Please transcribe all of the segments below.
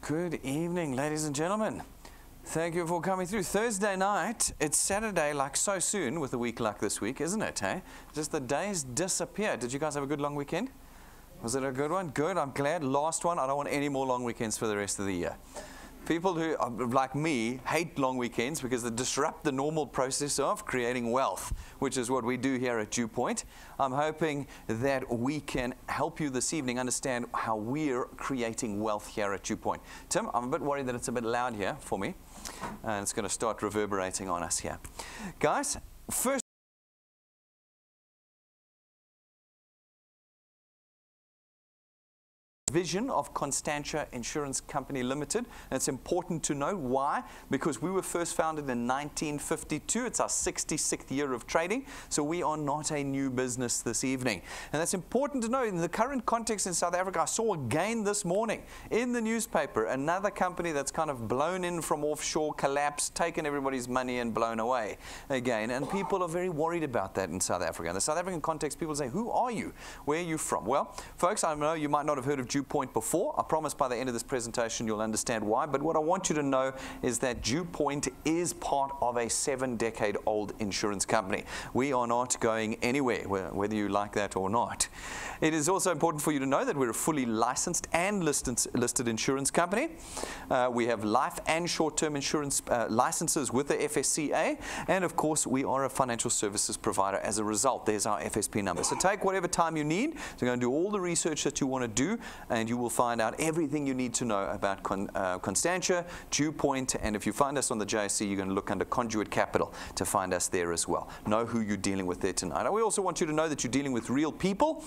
Good evening, ladies and gentlemen. Thank you for coming through. Thursday night, it's Saturday like so soon with a week like this week, isn't it, hey? Just the days disappear. Did you guys have a good long weekend? Was it a good one? Good, I'm glad. Last one. I don't want any more long weekends for the rest of the year. People who, like me, hate long weekends because they disrupt the normal process of creating wealth, which is what we do here at DuePoint. I'm hoping that we can help you this evening understand how we're creating wealth here at DuePoint. Tim, I'm a bit worried that it's a bit loud here for me, and it's going to start reverberating on us here. Guys, first, vision of Constantia Insurance Company Limited. And it's important to know why, because we were first founded in 1952. It's our 66th year of trading, so we are not a new business this evening. And that's important to know in the current context in South Africa. I saw again this morning in the newspaper another company that's kind of blown in from offshore, collapsed, taken everybody's money and blown away again. And people are very worried about that in South Africa. In the South African context, people say, who are you? Where are you from? Well, folks, I know you might not have heard of DuePoint before. I promise by the end of this presentation you'll understand why, but what I want you to know is that DuePoint is part of a 7-decade-old insurance company. We are not going anywhere, whether you like that or not. It is also important for you to know that we're a fully licensed and listed insurance company. We have life and short-term insurance licenses with the FSCA, and of course we are a financial services provider as a result. There's our FSP number. So take whatever time you need. So you're going to do all the research that you want to do, and you will find out everything you need to know about Constantia, DuePoint, and if you find us on the JSE, you're going to look under Conduit Capital to find us there as well. Know who you're dealing with there tonight. We also want you to know that you're dealing with real people.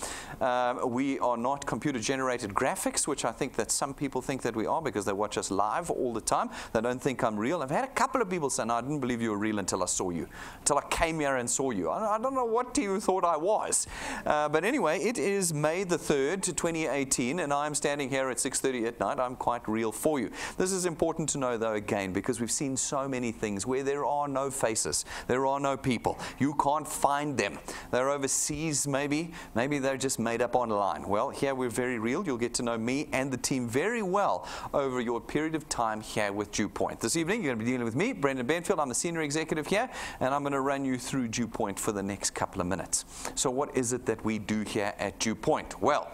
We are not computer-generated graphics, which I think that some people think that we are because they watch us live all the time. They don't think I'm real. I've had a couple of people say, no, I didn't believe you were real until I saw you, until I came here and saw you. I don't know what you thought I was. But anyway, it is May the 3rd, 2018, and I'm standing here at 6:30 at night. I'm quite real for you. This is important to know, though, again, because we've seen so many things where there are no faces. There are no people. You can't find them. They're overseas, maybe. Maybe they're just made up online. Well, here we're very real. You'll get to know me and the team very well over your period of time here with DuePoint. This evening, you're going to be dealing with me, Brendan Benfield. I'm the senior executive here, and I'm going to run you through DuePoint for the next couple of minutes. So what is it that we do here at DuePoint? Well,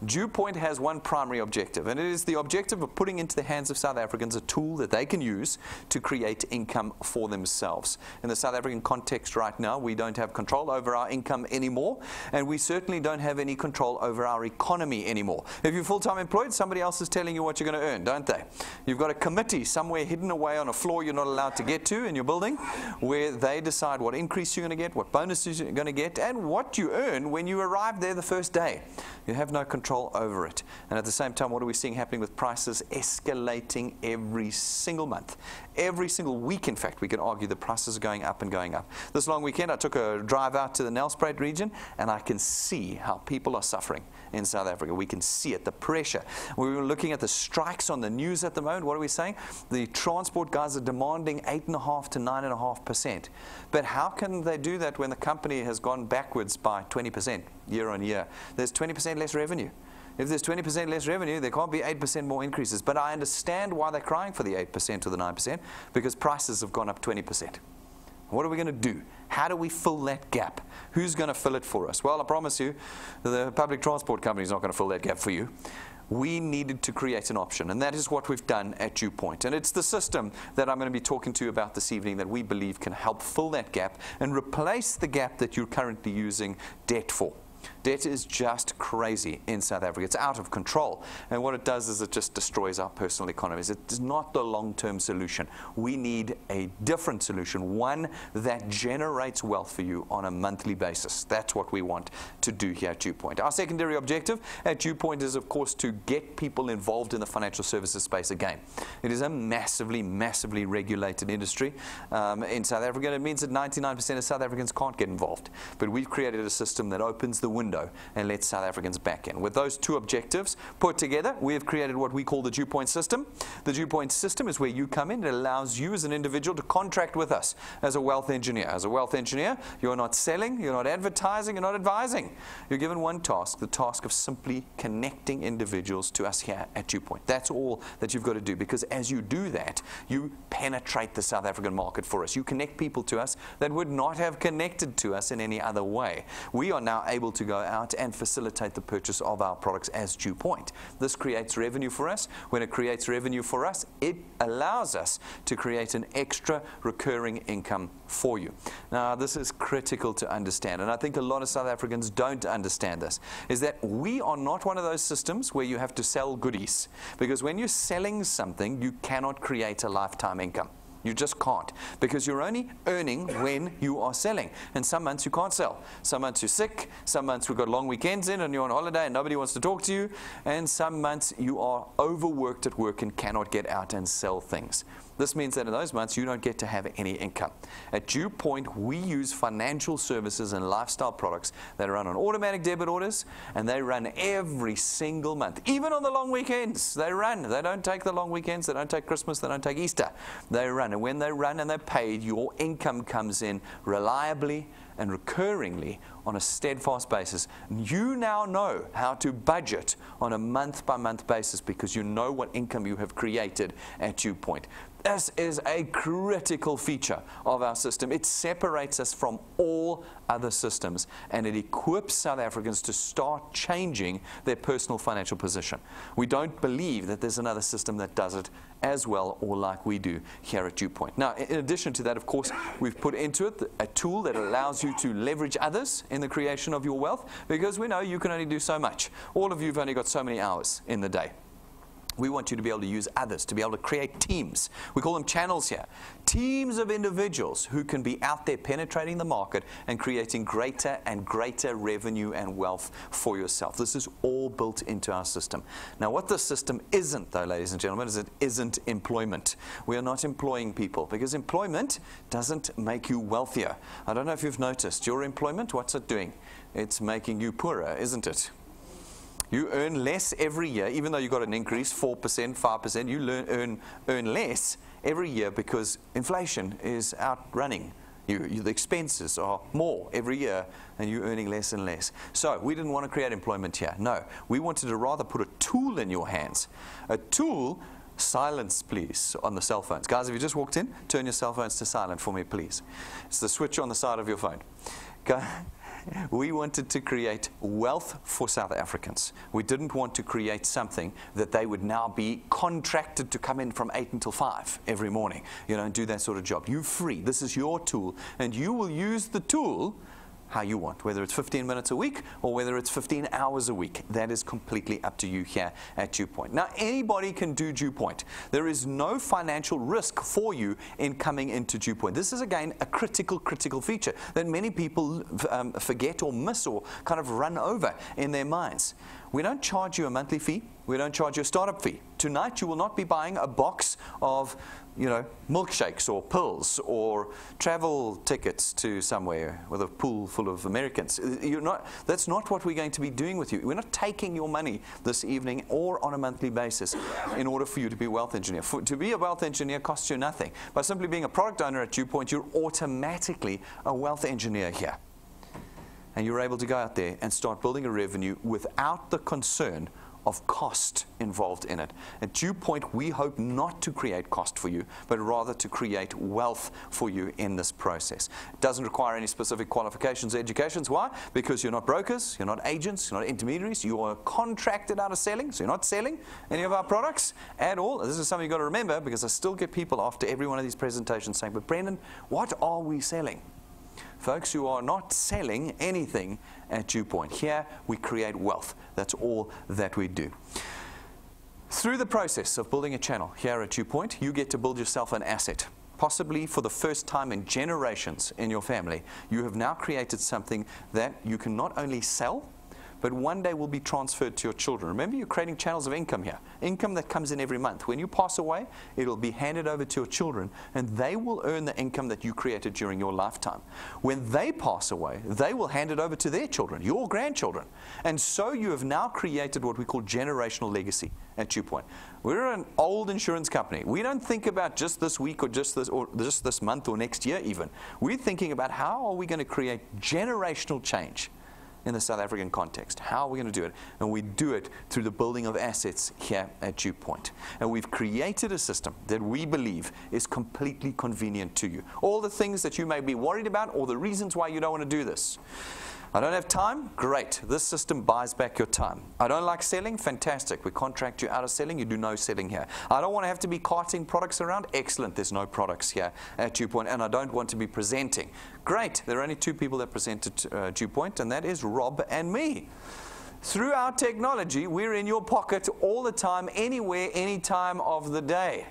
DuePoint has one primary objective, and it is the objective of putting into the hands of South Africans a tool that they can use to create income for themselves. In the South African context right now, we don't have control over our income anymore, and we certainly don't have any control over our economy anymore. If you're full-time employed, somebody else is telling you what you're going to earn, don't they? You've got a committee somewhere hidden away on a floor you're not allowed to get to in your building, where they decide what increase you're going to get, what bonuses you're going to get, and what you earn when you arrive there the first day. You have no control over it. And at the same time, what are we seeing happening with prices escalating every single month? Every single week, in fact, we can argue the prices are going up and going up. This long weekend, I took a drive out to the Nelspruit region, and I can see how people are suffering in South Africa. We can see it, the pressure. We were looking at the strikes on the news at the moment. What are we saying? The transport guys are demanding 8.5% to 9.5%. But how can they do that when the company has gone backwards by 20% year on year? There's 20% less revenue. If there's 20% less revenue, there can't be 8% more increases. But I understand why they're crying for the 8% or the 9%, because prices have gone up 20%. What are we going to do? How do we fill that gap? Who's going to fill it for us? Well, I promise you, the public transport company is not going to fill that gap for you. We needed to create an option, and that is what we've done at DuePoint. And it's the system that I'm going to be talking to you about this evening that we believe can help fill that gap and replace the gap that you're currently using debt for. Debt is just crazy in South Africa. It's out of control. And what it does is it just destroys our personal economies. It is not the long-term solution. We need a different solution, one that generates wealth for you on a monthly basis. That's what we want to do here at DuePoint. Our secondary objective at DuePoint is, of course, to get people involved in the financial services space again. It is a massively, massively regulated industry in South Africa. It means that 99% of South Africans can't get involved. But we've created a system that opens the window window and let South Africans back in. With those two objectives put together, we have created what we call the DuePoint system. The DuePoint system is where you come in. It allows you as an individual to contract with us as a wealth engineer. As a wealth engineer, you're not selling, you're not advertising, you're not advising. You're given one task, the task of simply connecting individuals to us here at DuePoint. That's all that you've got to do, because as you do that, you penetrate the South African market for us. You connect people to us that would not have connected to us in any other way. We are now able to go out and facilitate the purchase of our products as DuePoint. This creates revenue for us. When it creates revenue for us, it allows us to create an extra recurring income for you. Now, this is critical to understand, and I think a lot of South Africans don't understand this, is that we are not one of those systems where you have to sell goodies, because when you're selling something, you cannot create a lifetime income. You just can't, because you're only earning when you are selling. And some months you can't sell. Some months you're sick. Some months we've got long weekends in and you're on holiday and nobody wants to talk to you. And some months you are overworked at work and cannot get out and sell things. This means that in those months you don't get to have any income. At DuePoint, we use financial services and lifestyle products that run on automatic debit orders, and they run every single month. Even on the long weekends, they run. They don't take the long weekends, they don't take Christmas, they don't take Easter. They run, and when they run and they're paid, your income comes in reliably and recurringly on a steadfast basis. You now know how to budget on a month-by-month basis because you know what income you have created at DuePoint. This is a critical feature of our system. It separates us from all other systems, and it equips South Africans to start changing their personal financial position. We don't believe that there's another system that does it as well or like we do here at DuePoint. Now, in addition to that, of course, we've put into it a tool that allows you to leverage others in the creation of your wealth, because we know you can only do so much. All of you have only got so many hours in the day. We want you to be able to use others, to be able to create teams. We call them channels here. Teams of individuals who can be out there penetrating the market and creating greater and greater revenue and wealth for yourself. This is all built into our system. Now, what this system isn't, though, ladies and gentlemen, is it isn't employment. We are not employing people, because employment doesn't make you wealthier. I don't know if you've noticed, your employment, what's it doing? It's making you poorer, isn't it? You earn less every year, even though you got an increase, 4%, 5%, you earn less every year because inflation is outrunning you. The expenses are more every year, and you're earning less and less. So we didn't want to create employment here. No, we wanted to rather put a tool in your hands. A tool, silence please, on the cell phones. Guys, if you just walked in, turn your cell phones to silent for me, please. It's the switch on the side of your phone. Go. We wanted to create wealth for South Africans. We didn't want to create something that they would now be contracted to come in from 8 until 5 every morning, and do that sort of job. You're free. This is your tool, and you will use the tool how you want, whether it's 15 minutes a week or whether it's 15 hours a week. That is completely up to you here at DuePoint. Now, anybody can do DuePoint. There is no financial risk for you in coming into DuePoint. This is, again, a critical feature that many people forget or miss or kind of run over in their minds. We don't charge you a monthly fee. We don't charge you a startup fee. Tonight, you will not be buying a box of milkshakes or pills or travel tickets to somewhere with a pool full of Americans. That's not what we're going to be doing with you. We're not taking your money this evening or on a monthly basis in order for you to be a wealth engineer. To be a wealth engineer costs you nothing. By simply being a product owner at DuePoint, you're automatically a wealth engineer here. And you're able to go out there and start building a revenue without the concern of cost involved in it. At DuePoint, we hope not to create cost for you, but rather to create wealth for you in this process. It doesn't require any specific qualifications or educations. Why? Because you're not brokers, you're not agents, you're not intermediaries, you are contracted out of selling, so you're not selling any of our products at all. This is something you've got to remember, because I still get people after every one of these presentations saying, but Brendan, what are we selling? Folks, you are not selling anything at DuePoint. Here, we create wealth. That's all that we do. Through the process of building a channel here at DuePoint, you get to build yourself an asset. Possibly for the first time in generations in your family, you have now created something that you can not only sell, but one day will be transferred to your children. Remember, you're creating channels of income here. Income that comes in every month. When you pass away, it'll be handed over to your children, and they will earn the income that you created during your lifetime. When they pass away, they will hand it over to their children, your grandchildren. And so you have now created what we call generational legacy at DuePoint. We're an old insurance company. We don't think about just this week or just this month or next year even. We're thinking about how are we going to create generational change in the South African context. How are we going to do it? And we do it through the building of assets here at DuePoint. And we've created a system that we believe is completely convenient to you. All the things that you may be worried about or the reasons why you don't want to do this. I don't have time? Great. This system buys back your time. I don't like selling? Fantastic. We contract you out of selling. You do no selling here. I don't want to have to be carting products around? Excellent. There's no products here at DuePoint. And I don't want to be presenting. Great. There are only two people that present at DuePoint, and that is Rob and me. Through our technology, we're in your pocket all the time, anywhere, any time of the day.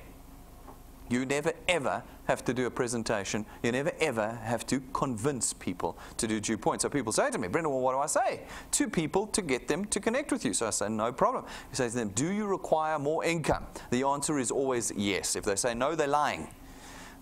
You never, ever have to do a presentation. You never, ever have to convince people to do DuePoint. So people say to me, Brendan, well, what do I say to people to get them to connect with you? So I say, no problem. You say to them, do you require more income? The answer is always yes. If they say no, they're lying.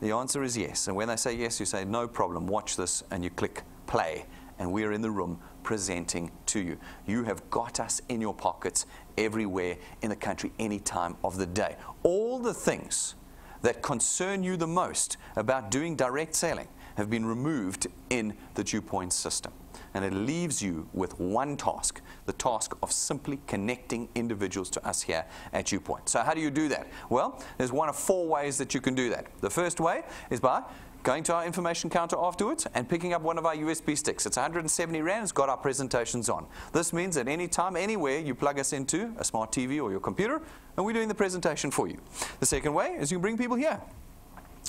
The answer is yes. And when they say yes, you say, no problem, watch this, and you click play. And we're in the room presenting to you. You have got us in your pockets everywhere in the country, any time of the day. All the things that concern you the most about doing direct selling have been removed in the DuePoint system. And it leaves you with one task, the task of simply connecting individuals to us here at DuePoint. So how do you do that? Well, there's one of 4 ways that you can do that. The first way is by going to our information counter afterwards and picking up one of our USB sticks. It's 170 Rand, it's got our presentations on. This means that any time, anywhere, you plug us into a smart TV or your computer, and we're doing the presentation for you. The second way is you bring people here.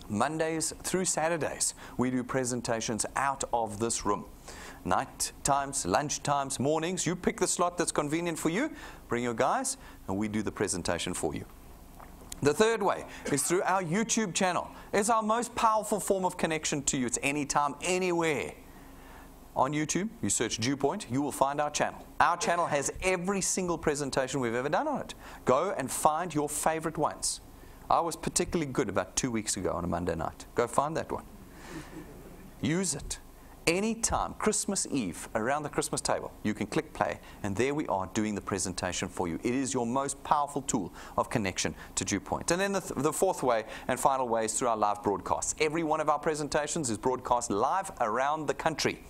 Mondays through Saturdays, we do presentations out of this room. Night times, lunch times, mornings, you pick the slot that's convenient for you, bring your guys, and we do the presentation for you. The third way is through our YouTube channel. It's our most powerful form of connection to you. It's anytime, anywhere. On YouTube, you search DuePoint, you will find our channel. Our channel has every single presentation we've ever done on it. Go and find your favorite ones. I was particularly good about 2 weeks ago on a Monday night. Go find that one. Use it. Anytime, Christmas Eve, around the Christmas table, you can click play, and there we are doing the presentation for you. It is your most powerful tool of connection to DuePoint. And then the fourth way and final way is through our live broadcasts. Every one of our presentations is broadcast live around the country,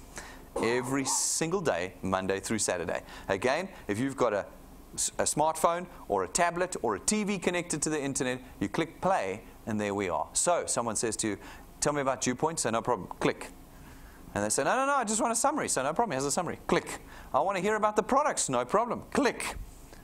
every single day, Monday through Saturday. Again, if you've got a smartphone or a tablet or a TV connected to the internet, you click play, and there we are. So someone says to you, tell me about DuePoint, so no problem, click. And they say, no, I just want a summary. So no problem, here's a summary. Click. I want to hear about the products. No problem. Click.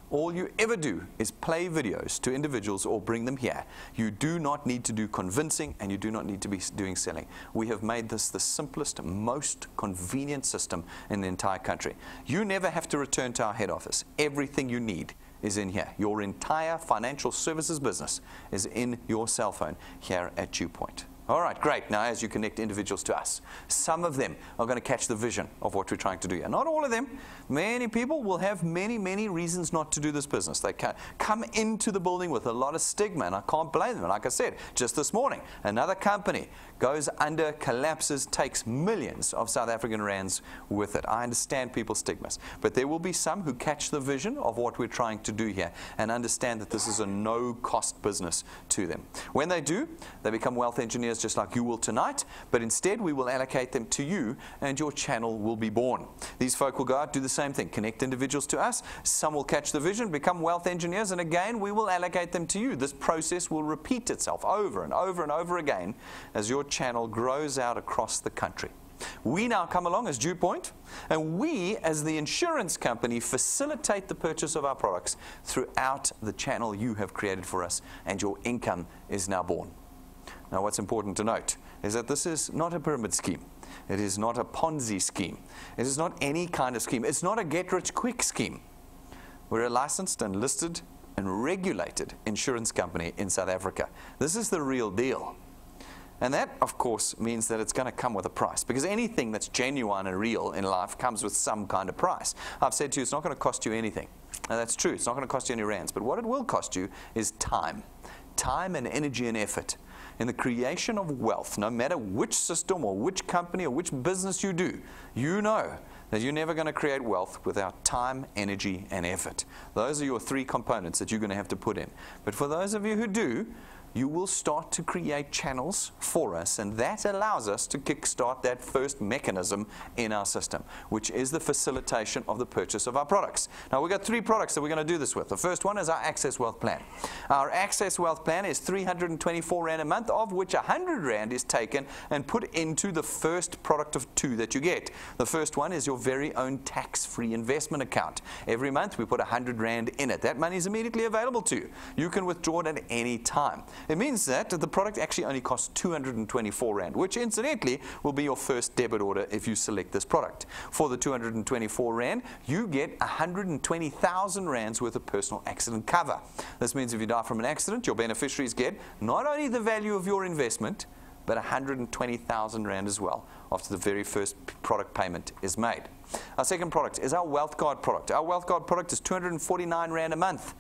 All you ever do is play videos to individuals or bring them here. You do not need to do convincing, and you do not need to be doing selling. We have made this the simplest, most convenient system in the entire country. You never have to return to our head office. Everything you need is in here. Your entire financial services business is in your cell phone here at DuePoint. All right, great. Now, as you connect individuals to us, some of them are going to catch the vision of what we're trying to do here. Not all of them. Many people will have many, many reasons not to do this business. They come into the building with a lot of stigma, and I can't blame them. Like I said, just this morning, another company goes under, collapses, takes millions of South African rands with it. I understand people's stigmas, but there will be some who catch the vision of what we're trying to do here and understand that this is a no-cost business to them. When they do, they become wealth engineers just like you will tonight, but instead we will allocate them to you, and your channel will be born. These folk will go out, do the same thing, connect individuals to us. Some will catch the vision, become wealth engineers, and again we will allocate them to you. This process will repeat itself over and over and over again as your channel grows out across the country. We now come along as DuePoint, and we as the insurance company facilitate the purchase of our products throughout the channel you have created for us, and your income is now born. Now, what's important to note is that this is not a pyramid scheme. It is not a Ponzi scheme. It is not any kind of scheme. It's not a get-rich-quick scheme. We're a licensed and listed and regulated insurance company in South Africa. This is the real deal. And that, of course, means that it's going to come with a price, because anything that's genuine and real in life comes with some kind of price. I've said to you, it's not going to cost you anything. Now, that's true. It's not going to cost you any rands. But what it will cost you is time. Time and energy and effort in the creation of wealth. No matter which system or which company or which business you do, you know that you're never going to create wealth without time, energy, and effort. Those are your three components that you're going to have to put in. But for those of you who do, you will start to create channels for us, and that allows us to kickstart that first mechanism in our system, which is the facilitation of the purchase of our products. Now, we've got three products that we're going to do this with. The first one is our Access Wealth Plan. Our Access Wealth Plan is 324 Rand a month, of which 100 Rand is taken and put into the first product of two that you get. The first one is your very own tax-free investment account. Every month, we put 100 Rand in it. That money is immediately available to you. You can withdraw it at any time. It means that the product actually only costs 224 Rand, which incidentally will be your first debit order if you select this product. For the 224 Rand, you get 120,000 Rands worth of personal accident cover. This means if you die from an accident, your beneficiaries get not only the value of your investment, but 120,000 Rand as well after the very first product payment is made. Our second product is our Wealth Guard product. Our Wealth Guard product is 249 Rand a month.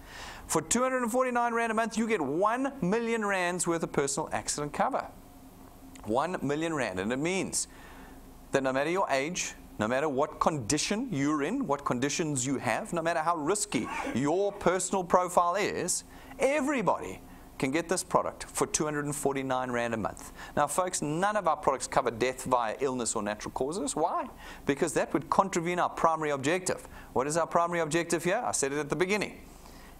For 249 Rand a month, you get 1 million Rands worth of personal accident cover. 1 million Rand. And it means that no matter your age, no matter what condition you're in, what conditions you have, no matter how risky your personal profile is, everybody can get this product for 249 Rand a month. Now, folks, none of our products cover death via illness or natural causes. Why? Because that would contravene our primary objective. What is our primary objective here? I said it at the beginning.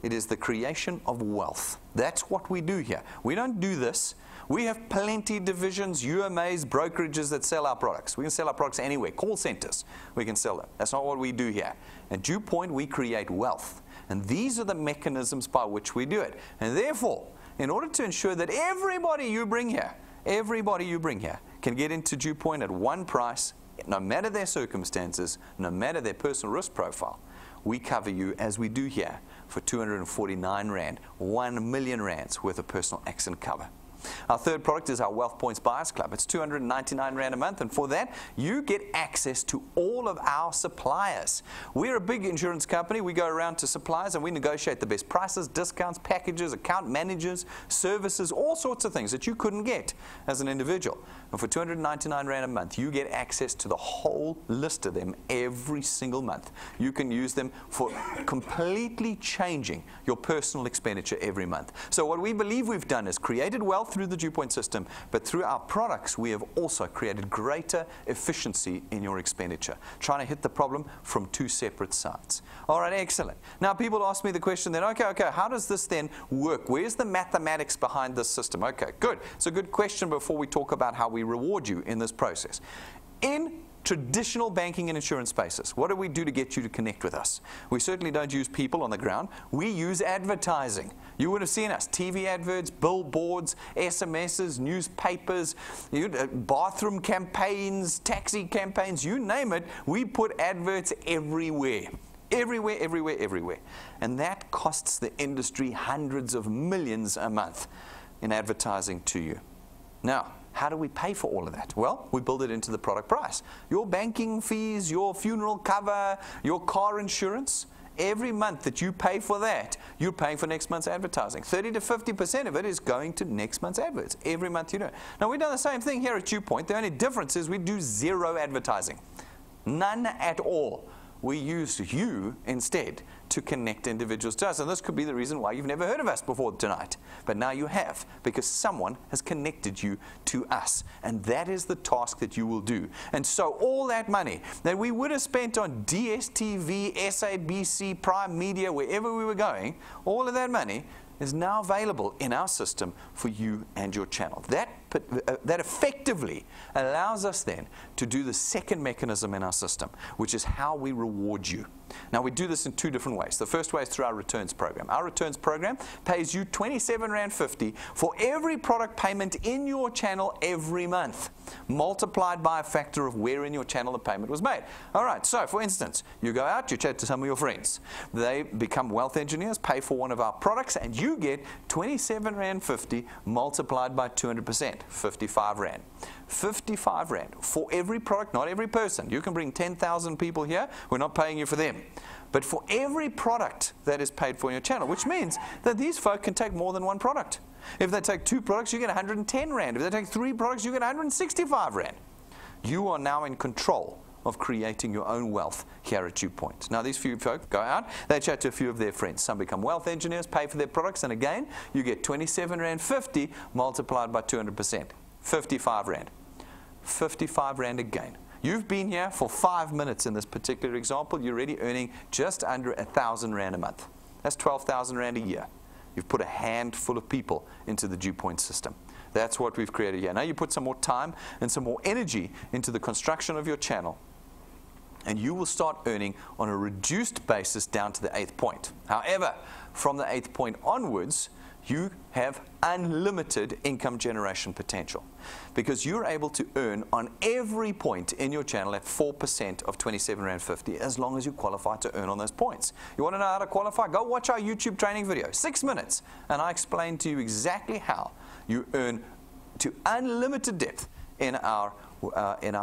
It is the creation of wealth. That's what we do here. We don't do this. We have plenty of divisions, UMAs, brokerages that sell our products. We can sell our products anywhere. Call centers, we can sell them. That's not what we do here. At DuePoint, we create wealth. And these are the mechanisms by which we do it. And therefore, in order to ensure that everybody you bring here can get into DuePoint at one price, no matter their circumstances, no matter their personal risk profile, we cover you, as we do here, for 249 Rand, 1 million Rands worth of personal accident cover. Our third product is our Wealth Points Buyers Club. It's 299 Rand a month, and for that, you get access to all of our suppliers. We're a big insurance company. We go around to suppliers and we negotiate the best prices, discounts, packages, account managers, services, all sorts of things that you couldn't get as an individual. And for 299 Rand a month, you get access to the whole list of them every single month. You can use them for completely changing your personal expenditure every month. So what we believe we've done is created wealth through the DuePoint system, but through our products, we have also created greater efficiency in your expenditure, trying to hit the problem from two separate sides. All right, excellent. Now, people ask me the question then, okay, how does this then work? Where's the mathematics behind this system? Okay, good. It's a good question before we talk about how we reward you in this process. In traditional banking and insurance spaces, what do we do to get you to connect with us? We certainly don't use people on the ground. We use advertising. You would have seen us, TV adverts, billboards, SMSs, newspapers, bathroom campaigns, taxi campaigns, you name it. We put adverts everywhere. Everywhere. And that costs the industry hundreds of millions a month in advertising to you. Now, how do we pay for all of that? Well, we build it into the product price. Your banking fees, your funeral cover, your car insurance, every month that you pay for that, you're paying for next month's advertising. 30 to 50% of it is going to next month's adverts. Every month you do it. Now, we've done the same thing here at DuePoint. The only difference is we do zero advertising. None at all. We use you instead to connect individuals to us. And this could be the reason why you've never heard of us before tonight. But now you have, because someone has connected you to us. And that is the task that you will do. And so all that money that we would have spent on DSTV, SABC, Prime Media, wherever we were going, all of that money is now available in our system for you and your channel. That effectively allows us then to do the second mechanism in our system, which is how we reward you. Now, we do this in two different ways. The first way is through our returns program. Our returns program pays you 27.50 Rand for every product payment in your channel every month, multiplied by a factor of where in your channel the payment was made. All right, so for instance, you go out, you chat to some of your friends. They become wealth engineers, pay for one of our products, and you get 27.50 Rand multiplied by 200%. 55 Rand. 55 Rand for every product, not every person. You can bring 10,000 people here. We're not paying you for them. But for every product that is paid for in your channel, which means that these folk can take more than one product. If they take 2 products, you get 110 Rand. If they take 3 products, you get 165 Rand. You are now in control of creating your own wealth here at DuePoint. Now, these few folk go out, they chat to a few of their friends. Some become wealth engineers, pay for their products, and again, you get 27 Rand 50 multiplied by 200%. 55 Rand. 55 Rand again. You've been here for 5 minutes in this particular example. You're already earning just under 1,000 Rand a month. That's 12,000 Rand a year. You've put a handful of people into the DuePoint system. That's what we've created here. Now you put some more time and some more energy into the construction of your channel, and you will start earning on a reduced basis down to the 8th point. However, from the 8th point onwards, you have unlimited income generation potential because you're able to earn on every point in your channel at 4% of 27 Rand 50 as long as you qualify to earn on those points. You want to know how to qualify? Go watch our YouTube training video, 6 minutes, and I explain to you exactly how you earn to unlimited depth in our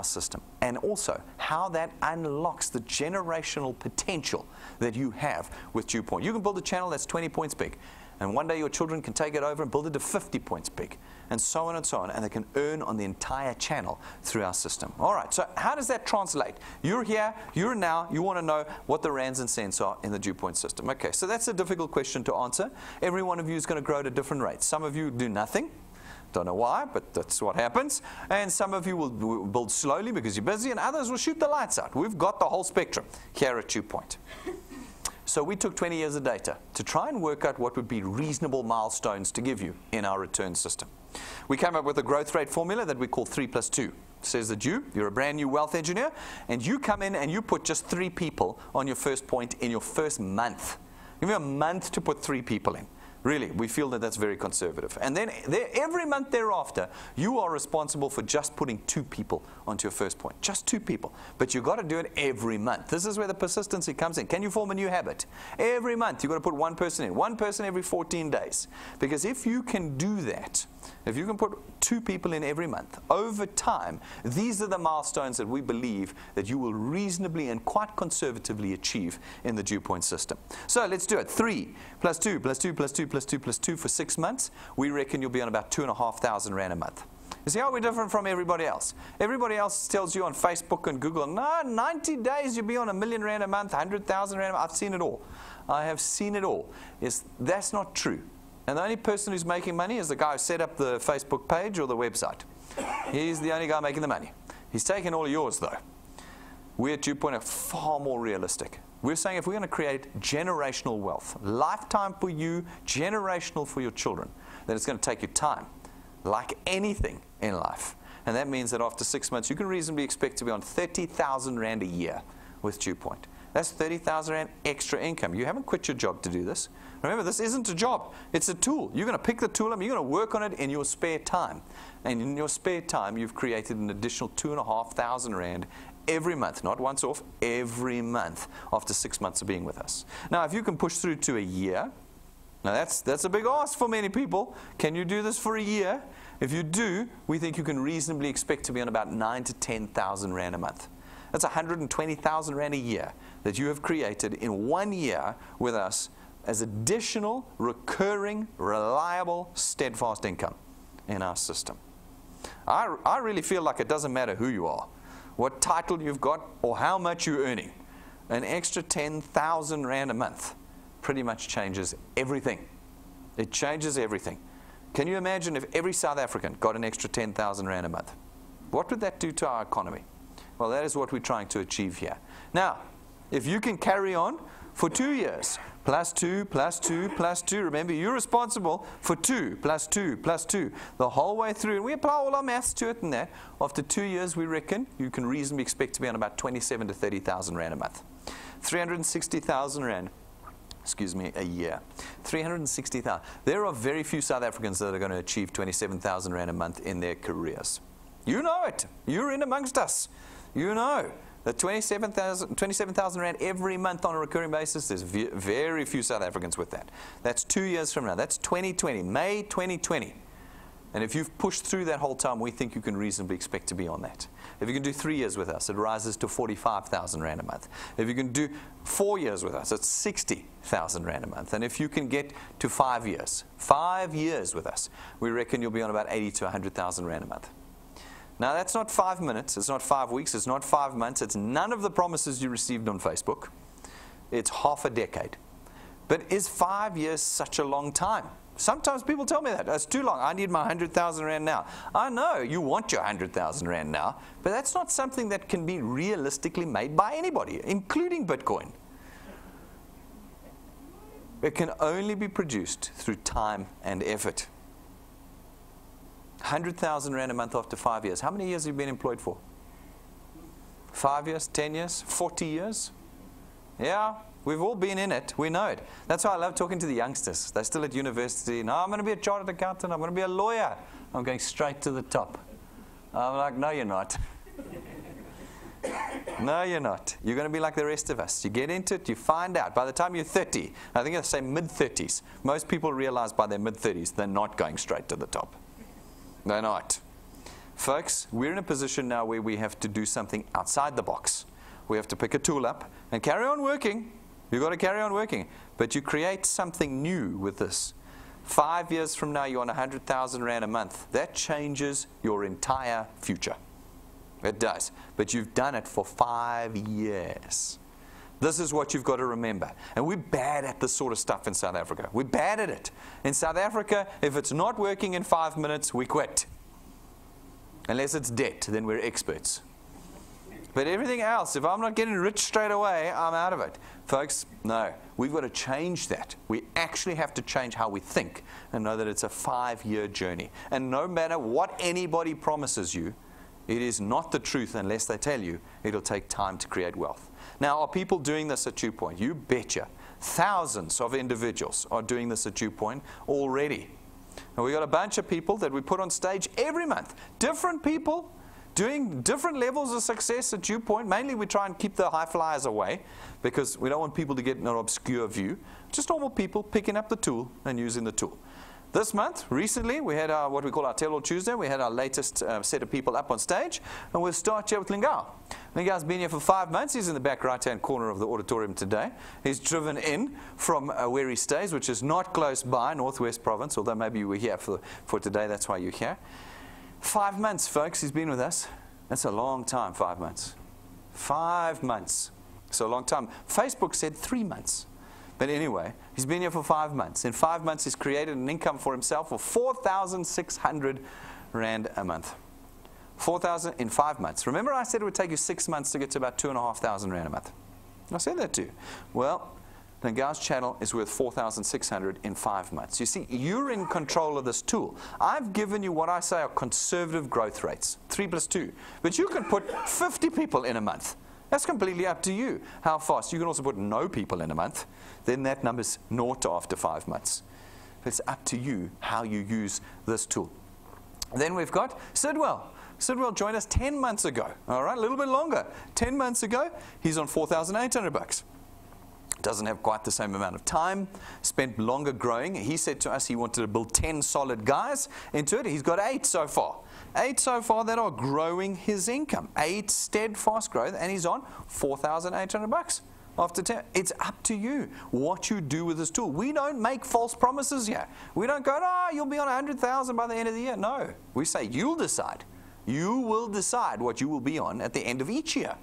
system, and also how that unlocks the generational potential that you have with DuePoint. You can build a channel that's 20 points big, and one day your children can take it over and build it to 50 points big, and so on and so on, and they can earn on the entire channel through our system. All right, so how does that translate? You're here, you're now, you want to know what the rands and cents are in the DuePoint system. Okay, so that's a difficult question to answer. Every one of you is going to grow at a different rate. Some of you do nothing. Don't know why, but that's what happens. And some of you will build slowly because you're busy, and others will shoot the lights out. We've got the whole spectrum here at DuePoint. So we took 20 years of data to try and work out what would be reasonable milestones to give you in our return system. We came up with a growth rate formula that we call 3 plus 2. It says that you're a brand new wealth engineer, and you come in and you put just 3 people on your first point in your first month. Give you a month to put 3 people in. Really, we feel that that's very conservative. And then every month thereafter, you are responsible for just putting 2 people onto your first point. Just 2 people. But you've got to do it every month. This is where the persistency comes in. Can you form a new habit? Every month, you've got to put 1 person in. 1 person every 14 days. Because if you can do that, if you can put 2 people in every month, over time, these are the milestones that we believe that you will reasonably and quite conservatively achieve in the DuePoint system. So let's do it. 3 plus 2 plus 2 plus 2 plus 2 plus 2 for 6 months. We reckon you'll be on about 2,500 Rand a month. You see how we're different from everybody else? Everybody else tells you on Facebook and Google, no, 90 days you'll be on 1,000,000 Rand a month, 100,000 Rand a month. I've seen it all. I have seen it all. That's not true. And the only person who's making money is the guy who set up the Facebook page or the website. He's the only guy making the money. He's taking all of yours, though. We at DuePoint are far more realistic. We're saying if we're going to create generational wealth, lifetime for you, generational for your children, then it's going to take you time, like anything in life. And that means that after 6 months, you can reasonably expect to be on 30,000 Rand a year with DuePoint. That's 30,000 Rand extra income. You haven't quit your job to do this. Remember, this isn't a job. It's a tool. You're going to pick the tool up. You're going to work on it in your spare time. And in your spare time, you've created an additional 2,500 Rand every month, not once off, every month after 6 months of being with us. Now, if you can push through to a year, now that's a big ask for many people. Can you do this for a year? If you do, we think you can reasonably expect to be on about 9,000 to 10,000 Rand a month. That's 120,000 Rand a year that you have created in 1 year with us as additional, recurring, reliable, steadfast income in our system. I really feel like it doesn't matter who you are, what title you've got, or how much you're earning. An extra 10,000 Rand a month pretty much changes everything. It changes everything. Can you imagine if every South African got an extra 10,000 Rand a month? What would that do to our economy? Well, that is what we're trying to achieve here. Now, if you can carry on for 2 years, plus 2, plus 2, plus 2. Remember, you're responsible for 2, plus 2, plus 2, the whole way through. And we apply all our maths to it and that. After 2 years, we reckon you can reasonably expect to be on about 27,000 to 30,000 Rand a month. 360,000 Rand. Excuse me, a year. 360,000. There are very few South Africans that are going to achieve 27,000 Rand a month in their careers. You know it. You're in amongst us. You know that 27,000 Rand every month on a recurring basis, there's very few South Africans with that. That's 2 years from now. That's 2020, May 2020. And if you've pushed through that whole time, we think you can reasonably expect to be on that. If you can do 3 years with us, it rises to 45,000 Rand a month. If you can do 4 years with us, it's 60,000 Rand a month. And if you can get to 5 years with us, we reckon you'll be on about 80 to 100,000 Rand a month. Now, that's not 5 minutes, it's not 5 weeks, it's not 5 months, it's none of the promises you received on Facebook. It's half a decade. But is 5 years such a long time? Sometimes people tell me that. That's too long. I need my 100,000 Rand now. I know you want your 100,000 Rand now, but that's not something that can be realistically made by anybody, including Bitcoin. It can only be produced through time and effort. 100,000 Rand a month after 5 years. How many years have you been employed for? 5 years, 10 years, 40 years? Yeah. We've all been in it. We know it. That's why I love talking to the youngsters. They're still at university. No, I'm going to be a chartered accountant. I'm going to be a lawyer. I'm going straight to the top. I'm like, no, you're not. No, you're not. You're going to be like the rest of us. You get into it, you find out. By the time you're 30, I think I say mid-30s, most people realize by their mid-30s they're not going straight to the top. They're not. Folks, we're in a position now where we have to do something outside the box. We have to pick a tool up and carry on working. You've got to carry on working. But you create something new with this. 5 years from now, you're on 100,000 Rand a month. That changes your entire future. It does. But you've done it for 5 years. This is what you've got to remember. And we're bad at this sort of stuff in South Africa. We're bad at it. In South Africa, if it's not working in 5 minutes, we quit. Unless it's debt, then we're experts. But everything else, if I'm not getting rich straight away, I'm out of it. Folks, no. We've got to change that. We actually have to change how we think and know that it's a 5-year journey. And no matter what anybody promises you, it is not the truth unless they tell you it'll take time to create wealth. Now, are people doing this at DuePoint? You betcha. Thousands of individuals are doing this at DuePoint already. And we've got a bunch of people that we put on stage every month. Different people doing different levels of success at DuePoint. Mainly we try and keep the high flyers away because we don't want people to get an obscure view. Just normal people picking up the tool and using the tool. This month, recently, we had what we call our Tell All Tuesday. We had our latest set of people up on stage. And we'll start here with Lingao. Lingao's been here for 5 months. He's in the back right-hand corner of the auditorium today. He's driven in from where he stays, which is not close by, Northwest Province, although maybe you were here for today. That's why you're here. 5 months, folks, he's been with us. That's a long time, 5 months. 5 months. So a long time. Facebook said 3 months. But anyway, he's been here for 5 months. In 5 months, he's created an income for himself of 4,600 Rand a month. 4,000 in 5 months. Remember I said it would take you 6 months to get to about 2,500 Rand a month? I said that too. Well, Lingao's channel is worth 4,600 in 5 months. You see, you're in control of this tool. I've given you what I say are conservative growth rates, 3 plus 2. But you can put 50 people in a month. That's completely up to you how fast. You can also put no people in a month. Then that number's 0 after 5 months. It's up to you how you use this tool. Then we've got Sidwell. Sidwell joined us 10 months ago. All right, a little bit longer. 10 months ago, he's on 4,800 bucks. Doesn't have quite the same amount of time, spent longer growing. He said to us he wanted to build 10 solid guys into it. He's got 8 so far. 8 so far that are growing his income. 8 steadfast growth, and he's on 4,800 bucks after 10. It's up to you what you do with this tool. We don't make false promises here. We don't go, oh, you'll be on 100,000 by the end of the year. No. We say you'll decide. You will decide what you will be on at the end of each year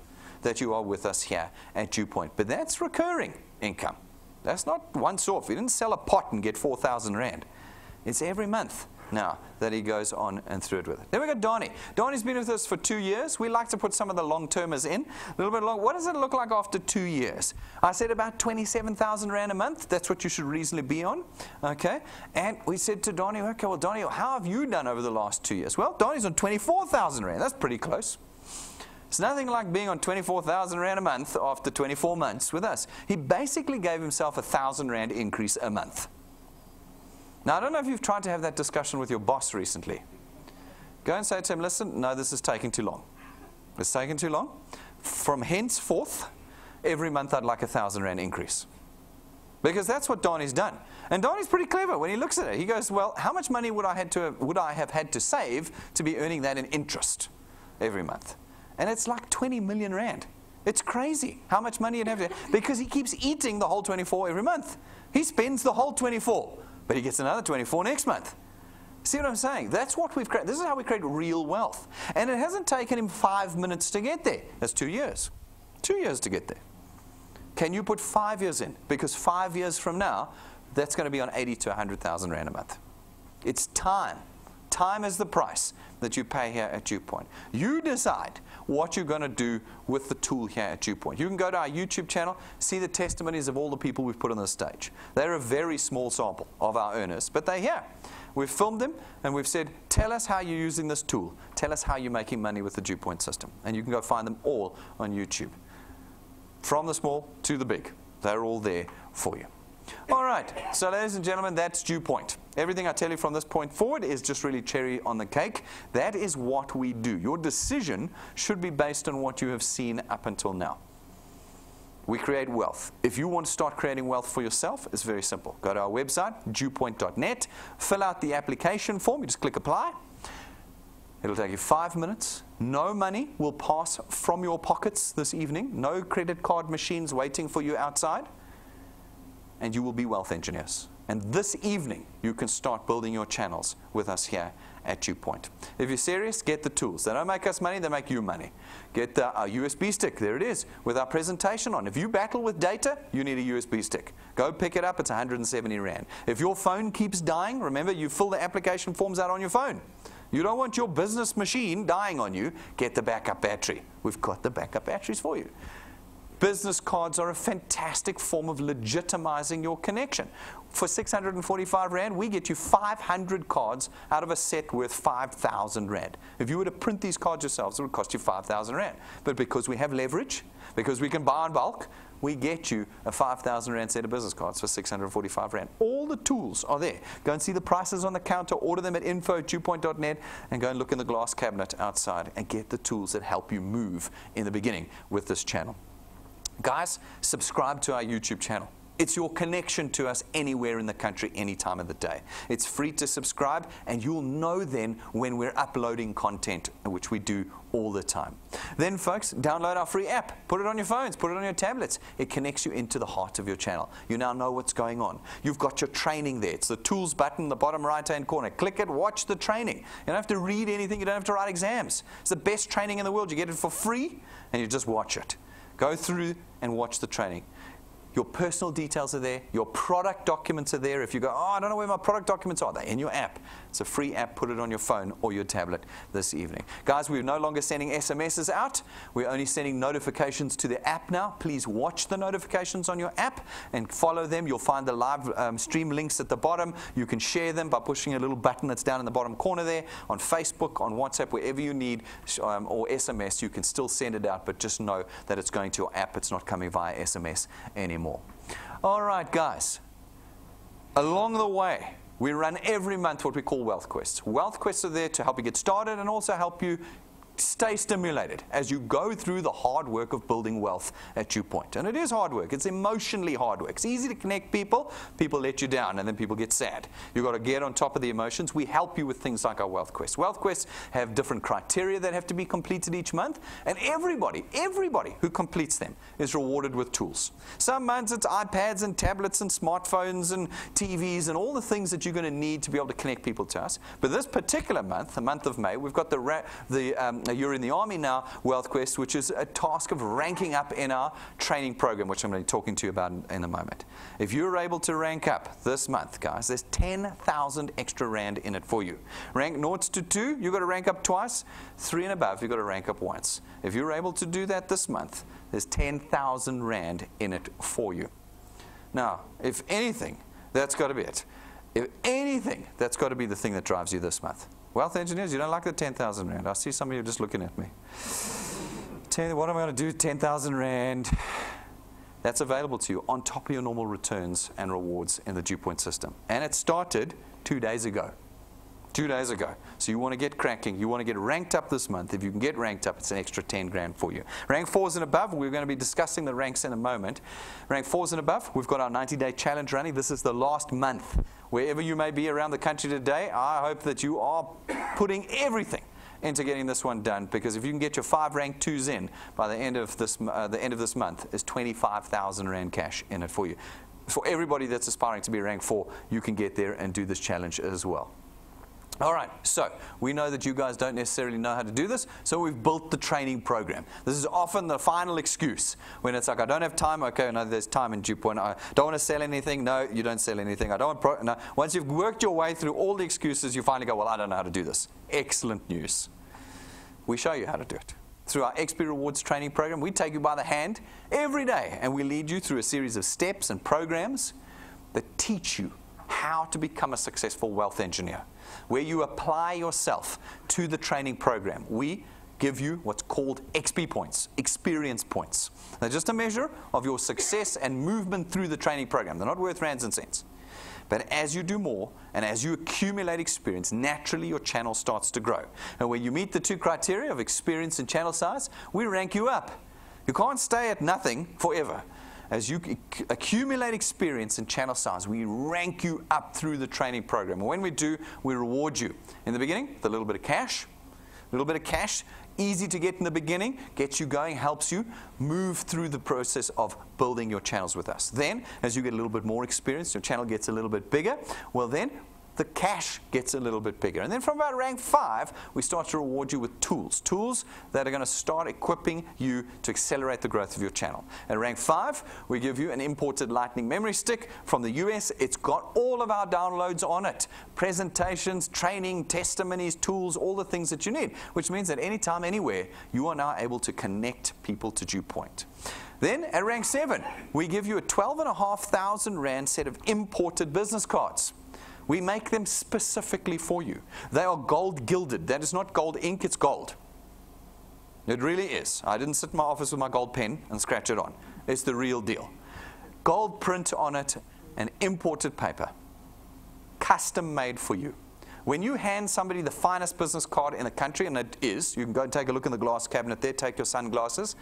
that you are with us here at DuePoint. But that's recurring income. That's not once off. You didn't sell a pot and get 4,000 Rand. It's every month now that he goes on and through it with it. Then we got Donnie. Donnie's been with us for 2 years. We like to put some of the long-termers in. A little bit long. What does it look like after 2 years? I said about 27,000 Rand a month. That's what you should reasonably be on. Okay. And we said to Donnie, okay, well, Donnie, how have you done over the last 2 years? Well, Donnie's on 24,000 Rand. That's pretty close. It's nothing like being on 24,000 Rand a month after 24 months with us. He basically gave himself 1,000 Rand increase a month. Now, I don't know if you've tried to have that discussion with your boss recently. Go and say to him, listen, no, this is taking too long. It's taking too long. From henceforth, every month I'd like 1,000 Rand increase. Because that's what Donnie's done. And Donnie's pretty clever. When he looks at it, he goes, well, how much money would I have had to save to be earning that in interest every month? And it's like 20 million rand. It's crazy how much money you'd have to, because he keeps eating the whole 24 every month. He spends the whole 24, but he gets another 24 next month. See what I'm saying? That's what we've created. This is how we create real wealth. And it hasn't taken him 5 minutes to get there. That's 2 years. 2 years to get there. Can you put 5 years in? Because 5 years from now, that's going to be on 80 to 100,000 rand a month. It's time. Time is the price that you pay here at DuePoint. You decide what you're going to do with the tool here at DuePoint. You can go to our YouTube channel, see the testimonies of all the people we've put on the stage. They're a very small sample of our earners, but they're here. We've filmed them, and we've said, tell us how you're using this tool. Tell us how you're making money with the DuePoint system. And you can go find them all on YouTube. From the small to the big. They're all there for you. All right, so ladies and gentlemen, that's DuePoint. Everything I tell you from this point forward is just really cherry on the cake. That is what we do. Your decision should be based on what you have seen up until now. We create wealth. If you want to start creating wealth for yourself, it's very simple. Go to our website, DuePoint.net, fill out the application form. You just click apply. It'll take you 5 minutes. No money will pass from your pockets this evening. No credit card machines waiting for you outside. And you will be wealth engineers. And this evening, you can start building your channels with us here at DuePoint. If you're serious, get the tools. They don't make us money, they make you money. Get our USB stick, there it is, with our presentation on. If you battle with data, you need a USB stick. Go pick it up, it's 170 rand. If your phone keeps dying, remember, you fill the application forms out on your phone. You don't want your business machine dying on you, get the backup battery. We've got the backup batteries for you. Business cards are a fantastic form of legitimizing your connection. For 645 rand, we get you 500 cards out of a set worth 5,000 rand. If you were to print these cards yourselves, it would cost you 5,000 rand. But because we have leverage, because we can buy in bulk, we get you a 5,000 rand set of business cards for 645 rand. All the tools are there. Go and see the prices on the counter, order them at info@DuePoint.net, and go and look in the glass cabinet outside and get the tools that help you move in the beginning with this channel. Guys, subscribe to our YouTube channel. It's your connection to us anywhere in the country, any time of the day. It's free to subscribe, and you'll know then when we're uploading content, which we do all the time. Then, folks, download our free app. Put it on your phones. Put it on your tablets. It connects you into the heart of your channel. You now know what's going on. You've got your training there. It's the tools button in the bottom right-hand corner. Click it. Watch the training. You don't have to read anything. You don't have to write exams. It's the best training in the world. You get it for free, and you just watch it. Go through and watch the training. Your personal details are there. Your product documents are there. If you go, oh, I don't know where my product documents are, they're in your app. It's a free app. Put it on your phone or your tablet this evening. Guys, we're no longer sending SMSs out. We're only sending notifications to the app now. Please watch the notifications on your app and follow them. You'll find the live stream links at the bottom. You can share them by pushing a little button that's down in the bottom corner there. On Facebook, on WhatsApp, wherever you need, or SMS, you can still send it out, but just know that it's going to your app. It's not coming via SMS anymore. All right, guys. Along the way, we run every month what we call Wealth Quests. Wealth Quests are there to help you get started and also help you stay stimulated as you go through the hard work of building wealth at DuePoint. And it is hard work. It's emotionally hard work. It's easy to connect people. People let you down, and then people get sad. You've got to get on top of the emotions. We help you with things like our Wealth Quests. Wealth Quests have different criteria that have to be completed each month, and everybody who completes them is rewarded with tools. Some months it's iPads and tablets and smartphones and TVs and all the things that you're going to need to be able to connect people to us. But this particular month, the month of May, we've got You're in the Army Now Wealth Quest, which is a task of ranking up in our training program, which I'm going to be talking to you about in a moment. If you're able to rank up this month, guys, there's 10,000 extra rand in it for you. Rank 0 to 2, you've got to rank up twice. 3 and above, you've got to rank up once. If you're able to do that this month, there's 10,000 rand in it for you. Now, if anything, that's got to be it. If anything, that's got to be the thing that drives you this month. Wealth engineers, you don't like the 10,000 rand. I see some of you just looking at me. What am I going to do? 10,000 rand. That's available to you on top of your normal returns and rewards in the DuePoint system. And it started 2 days ago. 2 days ago. So you want to get cracking. You want to get ranked up this month. If you can get ranked up, it's an extra 10 grand for you. Rank 4s and above, we're going to be discussing the ranks in a moment. Rank 4s and above, we've got our 90-day challenge running. This is the last month. Wherever you may be around the country today, I hope that you are putting everything into getting this one done, because if you can get your 5 rank 2s in by the end of this month, is 25,000 Rand cash in it for you. For everybody that's aspiring to be rank 4, you can get there and do this challenge as well. All right, so we know that you guys don't necessarily know how to do this, so we've built the training program. This is often the final excuse when it's like, I don't have time. Okay, no, there's time in DuePoint. I don't want to sell anything. No, you don't sell anything. I don't want no. Once you've worked your way through all the excuses, you finally go, well, I don't know how to do this. Excellent news. We show you how to do it. Through our XP Rewards training program, we take you by the hand every day, and we lead you through a series of steps and programs that teach you how to become a successful wealth engineer, where you apply yourself to the training program. We give you what's called XP points, experience points. They're just a measure of your success and movement through the training program. They're not worth rands and cents. But as you do more and as you accumulate experience, naturally your channel starts to grow. And when you meet the 2 criteria of experience and channel size, we rank you up. You can't stay at nothing forever. As you accumulate experience and channel size, we rank you up through the training program. And when we do, we reward you. In the beginning, with a little bit of cash. A little bit of cash, easy to get in the beginning, gets you going, helps you move through the process of building your channels with us. Then, as you get a little bit more experience, your channel gets a little bit bigger, well then, the cash gets a little bit bigger. And then from about rank 5, we start to reward you with tools. Tools that are going to start equipping you to accelerate the growth of your channel. At rank 5, we give you an imported Lightning memory stick from the US. It's got all of our downloads on it. Presentations, training, testimonies, tools, all the things that you need. Which means that anytime, anywhere, you are now able to connect people to DuePoint. Then at rank 7, we give you a 12,500 Rand set of imported business cards. We make them specifically for you. They are gold gilded. That is not gold ink, it's gold. It really is. I didn't sit in my office with my gold pen and scratch it on. It's the real deal. Gold print on it and imported paper. Custom made for you. When you hand somebody the finest business card in the country, and it is, you can go and take a look in the glass cabinet there, take your sunglasses,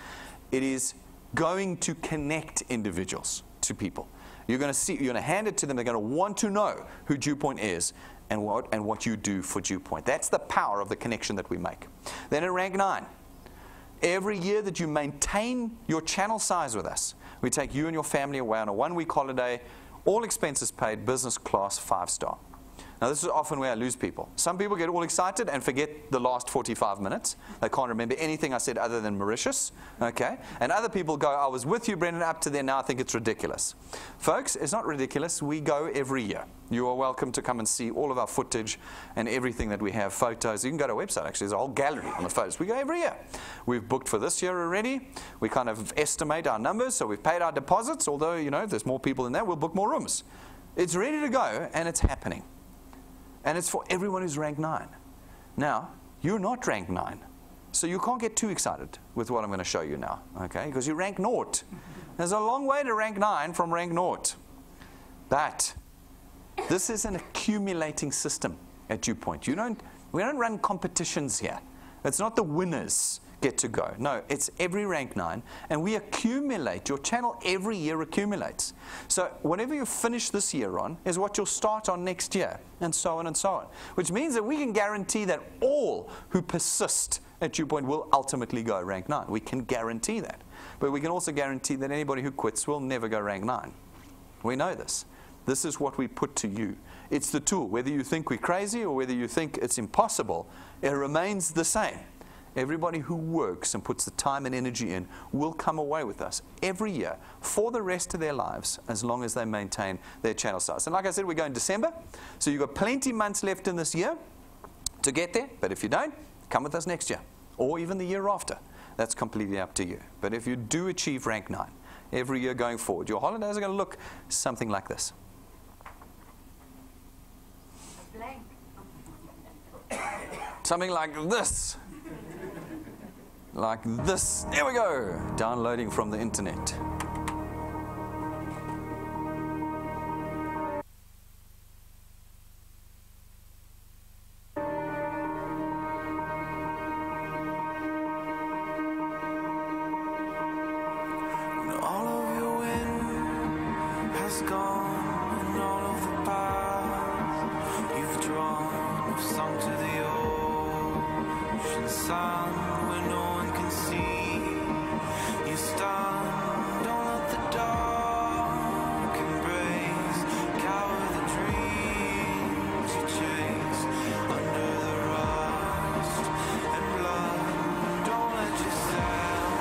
it is going to connect individuals to people. You're going to hand it to them. They're going to want to know who DuePoint is and what you do for DuePoint. That's the power of the connection that we make. Then at rank 9, every year that you maintain your channel size with us, we take you and your family away on a 1-week holiday, all expenses paid, business class, 5-star. Now, this is often where I lose people. Some people get all excited and forget the last 45 minutes. They can't remember anything I said other than Mauritius. Okay? And other people go, I was with you, Brendan, up to there. Now I think it's ridiculous. Folks, it's not ridiculous. We go every year. You are welcome to come and see all of our footage and everything that we have, photos. You can go to our website, actually. There's a whole gallery on the photos. We go every year. We've booked for this year already. We kind of estimate our numbers, so we've paid our deposits. Although, you know, there's more people than that, we'll book more rooms. It's ready to go, and it's happening. And it's for everyone who's rank 9. Now, you're not rank 9. So you can't get too excited with what I'm going to show you now, okay? Because you rank 0. There's a long way to rank 9 from rank 0. But this is an accumulating system at DuePoint. We don't run competitions here. It's not the winners get to go. No, it's every rank 9, and we accumulate. Your channel every year accumulates. So whatever you finish this year on is what you'll start on next year, and so on and so on. Which means that we can guarantee that all who persist at DuePoint will ultimately go rank 9. We can guarantee that. But we can also guarantee that anybody who quits will never go rank 9. We know this. This is what we put to you. It's the tool. Whether you think we're crazy or whether you think it's impossible, it remains the same. Everybody who works and puts the time and energy in will come away with us every year for the rest of their lives, as long as they maintain their channel size. And like I said, we go in December, so you've got plenty months left in this year to get there. But if you don't, come with us next year or even the year after. That's completely up to you. But if you do achieve rank 9 every year going forward, your holidays are going to look something like this. Blank. Something like this. Like this. There we go. Downloading from the internet. sun where no one can see. You stand, don't let the dark embrace. Cower the dreams you chase under the rust and blood. Don't let yourself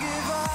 give up.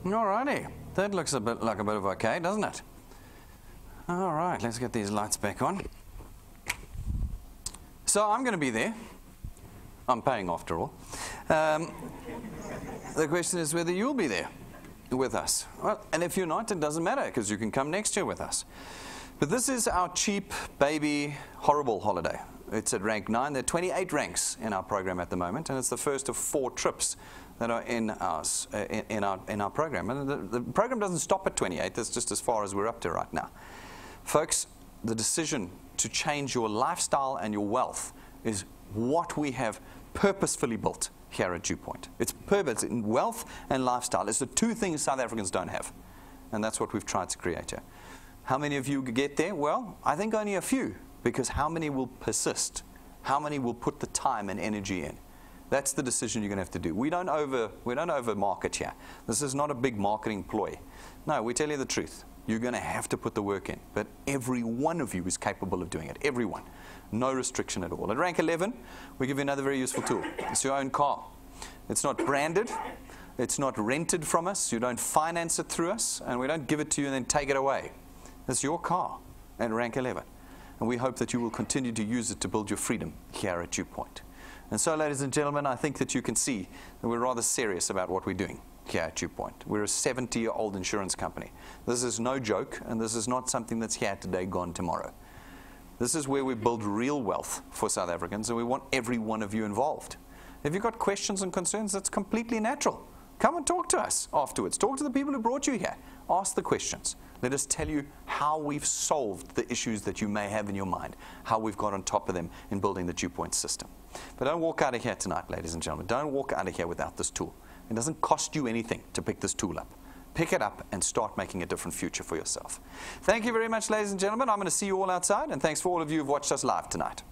Alrighty, that looks a bit like a bit of okay, doesn't it? All right, let's get these lights back on. So I'm going to be there. I'm paying after all. The question is whether you'll be there with us. Well, and if you're not, it doesn't matter, because you can come next year with us. But this is our cheap, baby, horrible holiday. It's at rank 9. There are 28 ranks in our program at the moment, and it's the first of 4 trips that are in our program. And the program doesn't stop at 28. That's just as far as we're up to right now. Folks, the decision to change your lifestyle and your wealth is what we have purposefully built here at DuePoint. It's purpose in wealth and lifestyle. It's the 2 things South Africans don't have. And that's what we've tried to create here. How many of you get there? Well, I think only a few, because how many will persist? How many will put the time and energy in? That's the decision you're going to have to do. We don't over market here. This is not a big marketing ploy. No, we tell you the truth. You're going to have to put the work in. But every one of you is capable of doing it. Everyone. No restriction at all. At rank 11, we give you another very useful tool. It's your own car. It's not branded. It's not rented from us. You don't finance it through us. And we don't give it to you and then take it away. It's your car at rank 11. And we hope that you will continue to use it to build your freedom here at DuePoint. And so, ladies and gentlemen, I think that you can see that we're rather serious about what we're doing here at DuePoint. We're a 70-year-old insurance company. This is no joke, and this is not something that's here today, gone tomorrow. This is where we build real wealth for South Africans, and we want every one of you involved. If you've got questions and concerns, that's completely natural. Come and talk to us afterwards. Talk to the people who brought you here. Ask the questions. Let us tell you how we've solved the issues that you may have in your mind, how we've got on top of them in building the DuePoint system. But don't walk out of here tonight, ladies and gentlemen. Don't walk out of here without this tool. It doesn't cost you anything to pick this tool up. Pick it up and start making a different future for yourself. Thank you very much, ladies and gentlemen. I'm going to see you all outside, and thanks for all of you who've watched us live tonight.